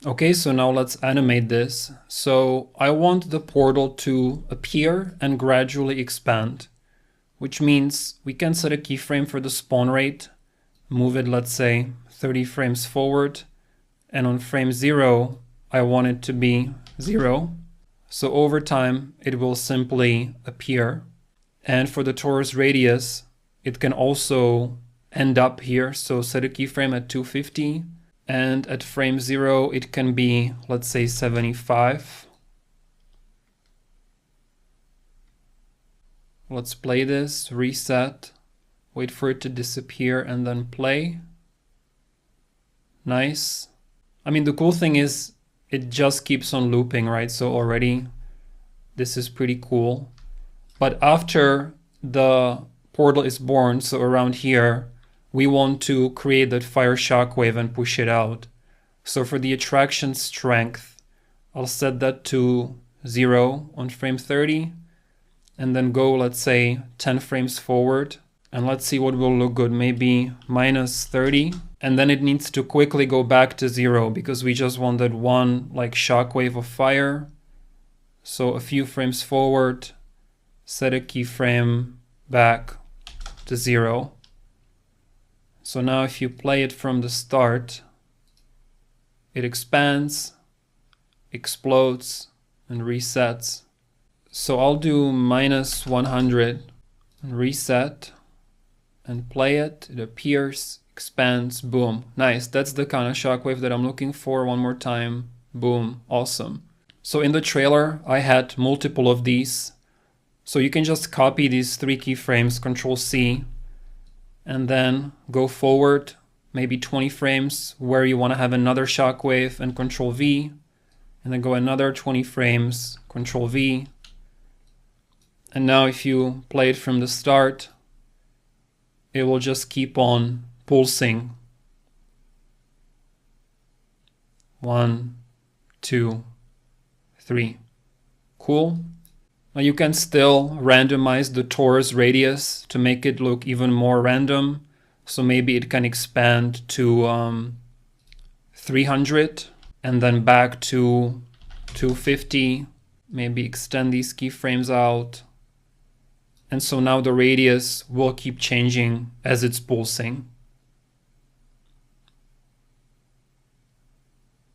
Okay, so now let's animate this. So I want the portal to appear and gradually expand, which means we can set a keyframe for the spawn rate, move it, let's say, 30 frames forward, and on frame 0, I want it to be 0. So over time, it will simply appear. And for the torus radius, it can also end up here. So set a keyframe at 250. And at frame 0, it can be, let's say, 75. Let's play this, reset, wait for it to disappear, and then play. Nice. I mean, the cool thing is it just keeps on looping, right? So already this is pretty cool. But after the portal is born, so around here, we want to create that fire shockwave and push it out. So for the attraction strength, I'll set that to 0 on frame 30 and then go, let's say, 10 frames forward. And let's see what will look good, maybe minus 30. And then it needs to quickly go back to 0 because we just want that one like shockwave of fire. So a few frames forward, set a keyframe back to 0. So now if you play it from the start, it expands, explodes, and resets. So I'll do minus 100 and reset and play it. It appears, expands, boom. Nice, that's the kind of shockwave that I'm looking for. One more time, boom, awesome. So in the trailer, I had multiple of these. So you can just copy these 3 keyframes, Control C, and then go forward maybe 20 frames where you want to have another shockwave and Control V, and then go another 20 frames, Control V. And now if you play it from the start, it will just keep on pulsing. 1, 2, 3. Cool. Now you can still randomize the torus radius to make it look even more random. So maybe it can expand to 300 and then back to 250. Maybe extend these keyframes out. And so now the radius will keep changing as it's pulsing.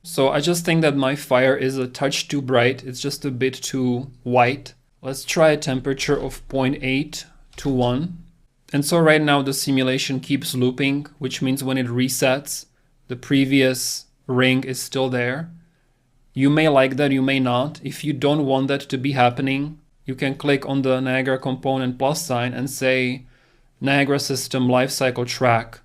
So I just think that my fire is a touch too bright. It's just a bit too white. Let's try a temperature of 0.8 to 1. And so right now the simulation keeps looping, which means when it resets, the previous ring is still there. You may like that, you may not. If you don't want that to be happening, you can click on the Niagara component plus sign and say Niagara system lifecycle track.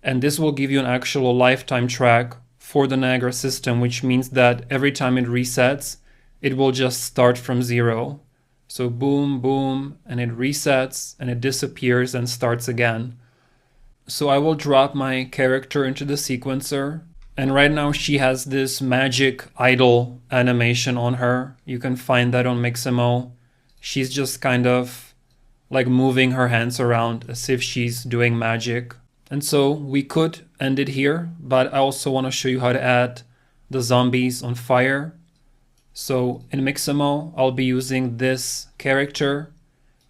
And this will give you an actual lifetime track for the Niagara system, which means that every time it resets, it will just start from 0. So boom, boom, and it resets and it disappears and starts again. So I will drop my character into the sequencer. And right now she has this magic idle animation on her. You can find that on Mixamo. She's just kind of like moving her hands around as if she's doing magic. And so we could end it here, but I also want to show you how to add the zombies on fire. So in Mixamo, I'll be using this character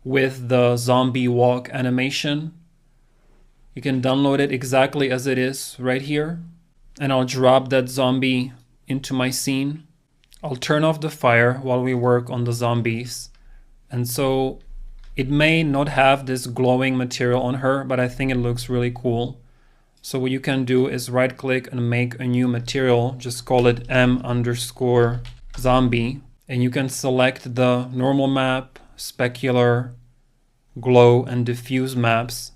with the zombie walk animation. You can download it exactly as it is right here. And I'll drop that zombie into my scene. I'll turn off the fire while we work on the zombies. And so it may not have this glowing material on her, but I think it looks really cool. So what you can do is right click and make a new material. Just call it M_zombie. And you can select the normal map, specular, glow, and diffuse maps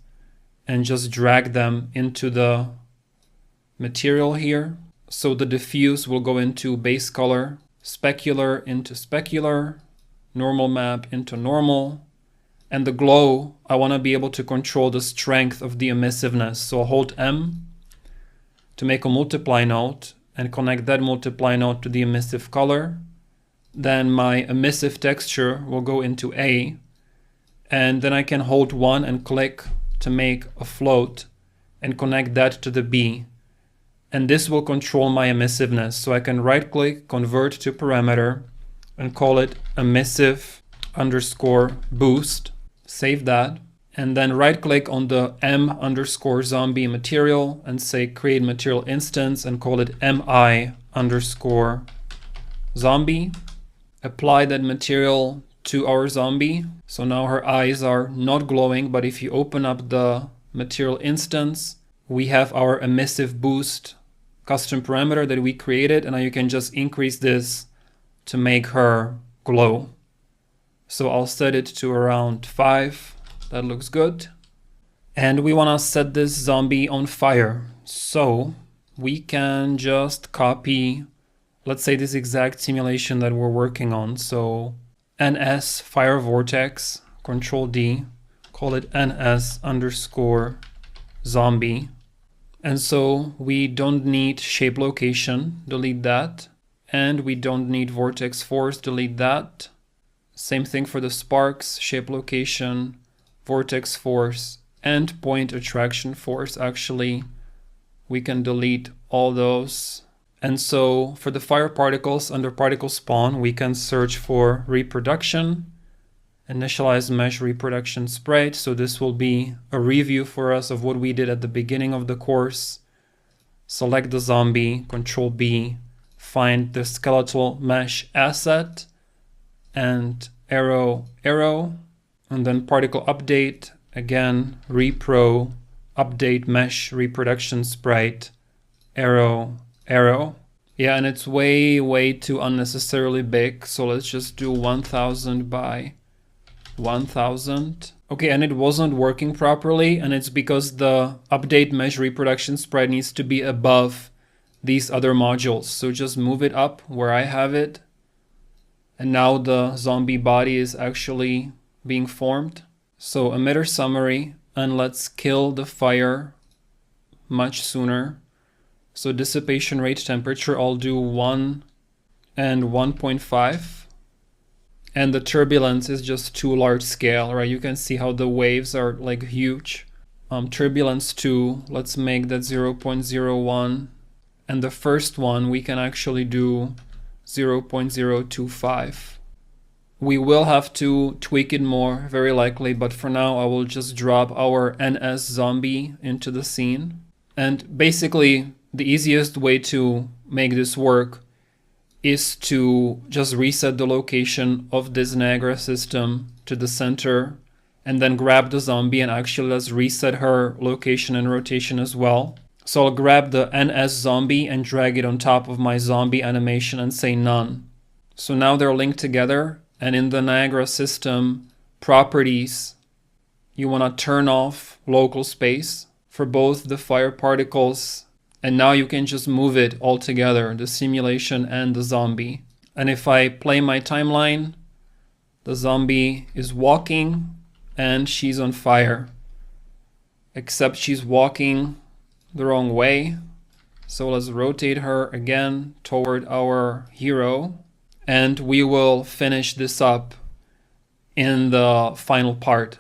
and just drag them into the material here. So the diffuse will go into base color, specular into specular, normal map into normal. And the glow, I want to be able to control the strength of the emissiveness. So I'll hold M to make a multiply node and connect that multiply node to the emissive color. Then my emissive texture will go into A. And then I can hold 1 and click to make a float and connect that to the B. And this will control my emissiveness. So I can right click, convert to parameter, and call it emissive underscore boost. Save that. And then right click on the M underscore zombie material and say create material instance and call it MI underscore zombie. Apply that material to our zombie. So now her eyes are not glowing, but if you open up the material instance, we have our emissive boost custom parameter that we created, and now you can just increase this to make her glow. So I'll set it to around 5. That looks good. And we want to set this zombie on fire. So we can just copy, let's say, this exact simulation that we're working on. So ns fire vortex, Control D, call it ns underscore zombie. And so we don't need shape location, delete that. And we don't need vortex force, delete that. Same thing for the sparks, shape location, vortex force, and point attraction force. Actually, we can delete all those. And so for the fire particles under particle spawn, we can search for reproduction, initialize mesh reproduction sprite. So this will be a review for us of what we did at the beginning of the course. Select the zombie, Control B, find the skeletal mesh asset, and arrow, and then particle update, again, repro, update mesh reproduction sprite, arrow. Yeah, and it's way too unnecessarily big. So let's just do 1000 by 1000. Okay, and it wasn't working properly, and it's because the update mesh reproduction sprite needs to be above these other modules. So just move it up where I have it. And now the zombie body is actually being formed. So emitter summary, and let's kill the fire much sooner. So dissipation rate temperature, I'll do 1 and 1.5. And the turbulence is just too large scale, right? You can see how the waves are like huge. Turbulence 2, let's make that 0.01. And the first one, we can actually do 0.025. We will have to tweak it more, very likely, but for now I will just drop our NS zombie into the scene. And basically, the easiest way to make this work is to just reset the location of this Niagara system to the center, and then grab the zombie and actually let's reset her location and rotation as well. So I'll grab the NS zombie and drag it on top of my zombie animation and say none. So now they're linked together, and in the Niagara system properties, you want to turn off local space for both the fire particles, and now you can just move it all together, the simulation and the zombie. And if I play my timeline, the zombie is walking and she's on fire, except she's walking the wrong way. So let's rotate her again toward our hero, and we will finish this up in the final part.